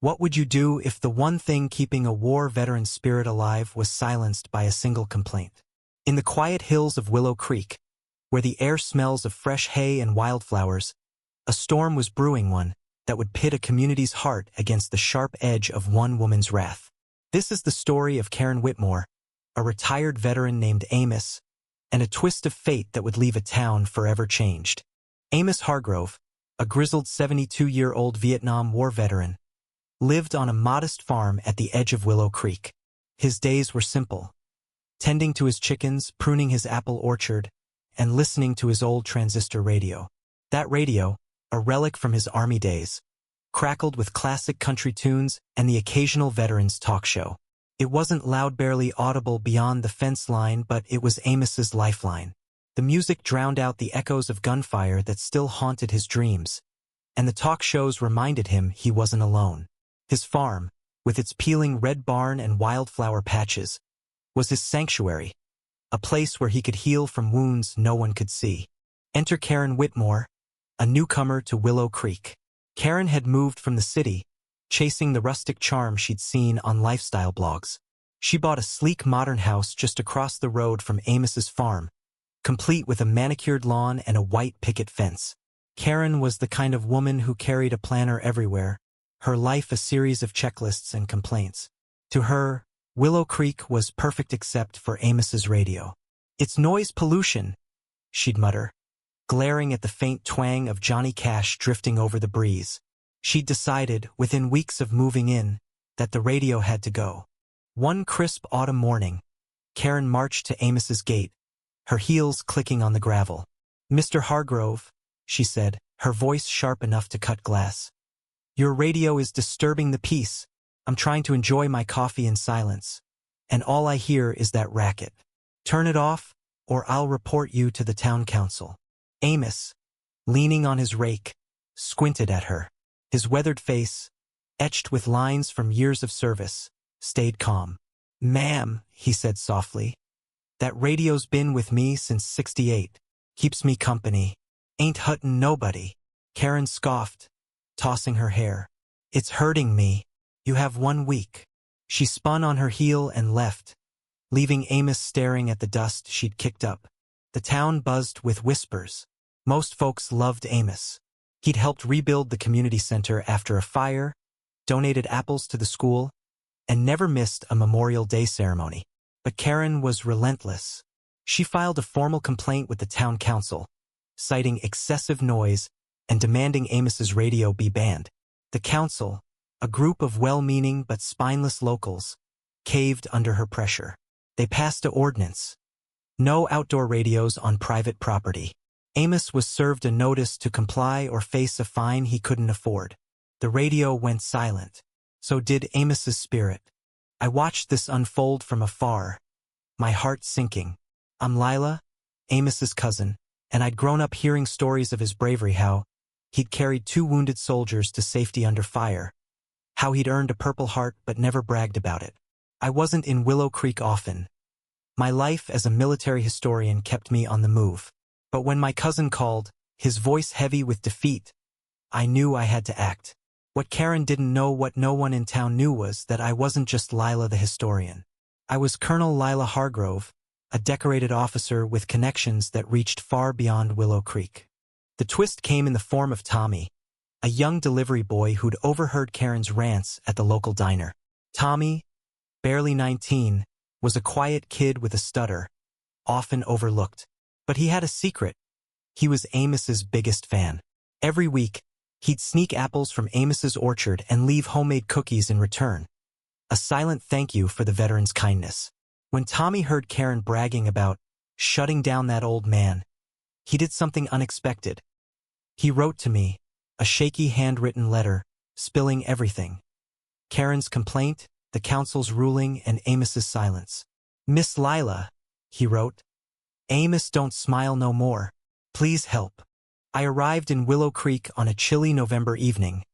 What would you do if the one thing keeping a war veteran's spirit alive was silenced by a single complaint? In the quiet hills of Willow Creek, where the air smells of fresh hay and wildflowers, a storm was brewing, one that would pit a community's heart against the sharp edge of one woman's wrath. This is the story of Karen Whitmore, a retired veteran named Amos, and a twist of fate that would leave a town forever changed. Amos Hargrove, a grizzled 72-year-old Vietnam War veteran, lived on a modest farm at the edge of Willow Creek. His days were simple: tending to his chickens, pruning his apple orchard, and listening to his old transistor radio. That radio, a relic from his Army days, crackled with classic country tunes and the occasional veterans talk show. It wasn't loud, barely audible beyond the fence line, but it was Amos's lifeline. The music drowned out the echoes of gunfire that still haunted his dreams, and the talk shows reminded him he wasn't alone. His farm, with its peeling red barn and wildflower patches, was his sanctuary, a place where he could heal from wounds no one could see. Enter Karen Whitmore, a newcomer to Willow Creek. Karen had moved from the city, chasing the rustic charm she'd seen on lifestyle blogs. She bought a sleek modern house just across the road from Amos's farm, complete with a manicured lawn and a white picket fence. Karen was the kind of woman who carried a planner everywhere, her life a series of checklists and complaints. To her, Willow Creek was perfect except for Amos's radio. "It's noise pollution," she'd mutter, glaring at the faint twang of Johnny Cash drifting over the breeze. She'd decided, within weeks of moving in, that the radio had to go. One crisp autumn morning, Karen marched to Amos's gate, her heels clicking on the gravel. "Mr. Hargrove," she said, her voice sharp enough to cut glass, "your radio is disturbing the peace. I'm trying to enjoy my coffee in silence, and all I hear is that racket. Turn it off, or I'll report you to the town council." Amos, leaning on his rake, squinted at her. His weathered face, etched with lines from years of service, stayed calm. "Ma'am," he said softly, "that radio's been with me since '68. Keeps me company. Ain't hurtin' nobody." Karen scoffed, tossing her hair. "It's hurting me. You have 1 week." She spun on her heel and left, leaving Amos staring at the dust she'd kicked up. The town buzzed with whispers. Most folks loved Amos. He'd helped rebuild the community center after a fire, donated apples to the school, and never missed a Memorial Day ceremony. But Karen was relentless. She filed a formal complaint with the town council, citing excessive noise and demanding Amos's radio be banned. The council, a group of well-meaning but spineless locals, caved under her pressure. They passed an ordinance: no outdoor radios on private property. Amos was served a notice to comply or face a fine he couldn't afford. The radio went silent. So did Amos's spirit. I watched this unfold from afar, my heart sinking. I'm Lila, Amos's cousin, and I'd grown up hearing stories of his bravery, how he'd carried 2 wounded soldiers to safety under fire, how he'd earned a Purple Heart but never bragged about it. I wasn't in Willow Creek often. My life as a military historian kept me on the move. But when my cousin called, his voice heavy with defeat, I knew I had to act. What Karen didn't know, what no one in town knew, was that I wasn't just Lila the historian. I was Colonel Lila Hargrove, a decorated officer with connections that reached far beyond Willow Creek. The twist came in the form of Tommy, a young delivery boy who'd overheard Karen's rants at the local diner. Tommy, barely 19, was a quiet kid with a stutter, often overlooked. But he had a secret. He was Amos's biggest fan. Every week, he'd sneak apples from Amos's orchard and leave homemade cookies in return, a silent thank you for the veteran's kindness. When Tommy heard Karen bragging about shutting down that old man, he did something unexpected. He wrote to me, a shaky handwritten letter, spilling everything: Karen's complaint, the council's ruling, and Amos's silence. "Miss Lila," he wrote, "Amos don't smile no more. Please help." I arrived in Willow Creek on a chilly November evening,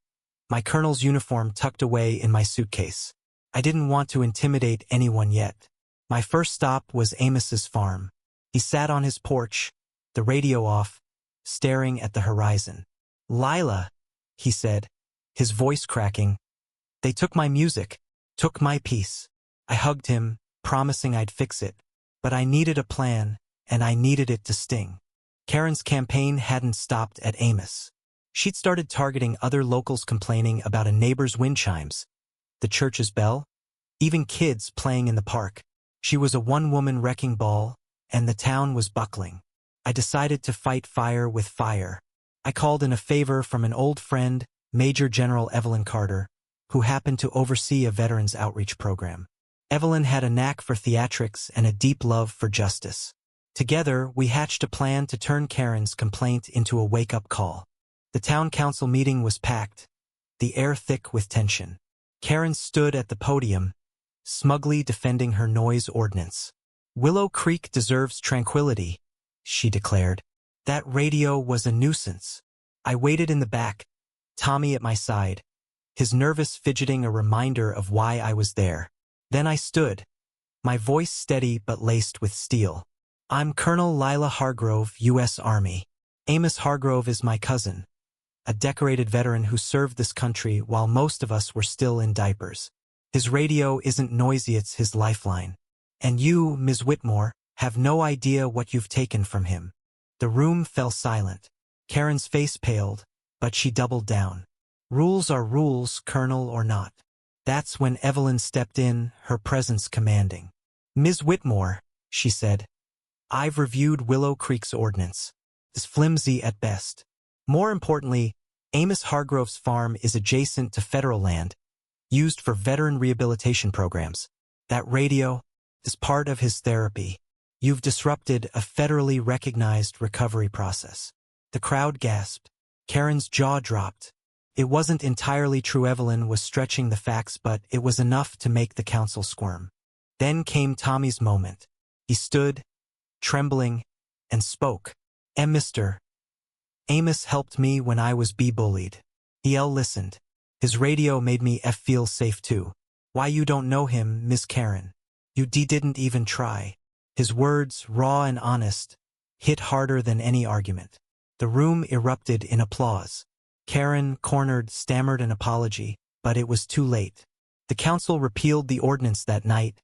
my colonel's uniform tucked away in my suitcase. I didn't want to intimidate anyone yet. My first stop was Amos's farm. He sat on his porch, the radio off, staring at the horizon. "Lila," he said, his voice cracking, They took my music, took my peace. I hugged him, promising I'd fix it. But I needed a plan, and I needed it to sting. Karen's campaign hadn't stopped at Amos. She'd started targeting other locals complaining about a neighbor's wind chimes, the church's bell, even kids playing in the park. She was a one-woman wrecking ball, and the town was buckling. I decided to fight fire with fire. I called in a favor from an old friend, Major General Evelyn Carter, who happened to oversee a veterans outreach program. Evelyn had a knack for theatrics and a deep love for justice. Together, we hatched a plan to turn Karen's complaint into a wake-up call. The town council meeting was packed, the air thick with tension. Karen stood at the podium, smugly defending her noise ordinance. "Willow Creek deserves tranquility," she declared. "That radio was a nuisance." I waited in the back, Tommy at my side, his nervous fidgeting a reminder of why I was there. Then I stood, my voice steady but laced with steel. "I'm Colonel Lila Hargrove, U.S. Army. Amos Hargrove is my cousin, a decorated veteran who served this country while most of us were still in diapers. His radio isn't noisy, it's his lifeline. And you, Ms. Whitmore, have no idea what you've taken from him." The room fell silent. Karen's face paled, but she doubled down. "Rules are rules, Colonel or not." That's when Evelyn stepped in, her presence commanding. "Ms. Whitmore," she said, "I've reviewed Willow Creek's ordinance. It's flimsy at best. More importantly, Amos Hargrove's farm is adjacent to federal land, used for veteran rehabilitation programs. That radio is part of his therapy. You've disrupted a federally recognized recovery process." The crowd gasped. Karen's jaw dropped. It wasn't entirely true. Evelyn was stretching the facts, but it was enough to make the council squirm. Then came Tommy's moment. He stood, trembling, and spoke. Mr. Amos helped me when I was bullied. EL listened. His radio made me feel safe too. Why you don't know him, Miss Karen? You didn't even try." His words, raw and honest, hit harder than any argument. The room erupted in applause. Karen, cornered, stammered an apology, but it was too late. The council repealed the ordinance that night,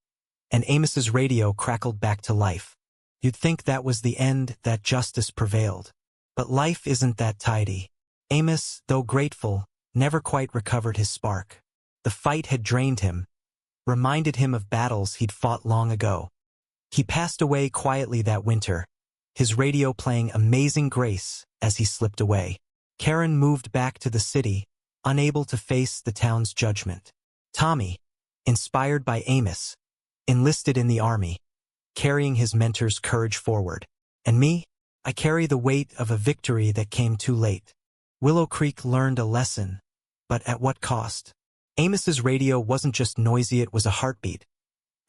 and Amos's radio crackled back to life. You'd think that was the end, that justice prevailed. But life isn't that tidy. Amos, though grateful, never quite recovered his spark. The fight had drained him, reminded him of battles he'd fought long ago. He passed away quietly that winter, his radio playing Amazing Grace as he slipped away. Karen moved back to the city, unable to face the town's judgment. Tommy, inspired by Amos, enlisted in the army, carrying his mentor's courage forward. And me? I carry the weight of a victory that came too late. Willow Creek learned a lesson, but at what cost? Amos's radio wasn't just noisy, it was a heartbeat,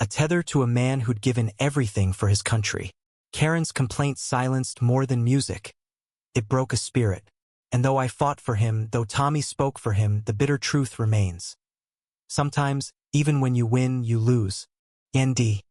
a tether to a man who'd given everything for his country. Karen's complaint silenced more than music. It broke a spirit. And though I fought for him, though Tommy spoke for him, the bitter truth remains. Sometimes, even when you win, you lose. ND.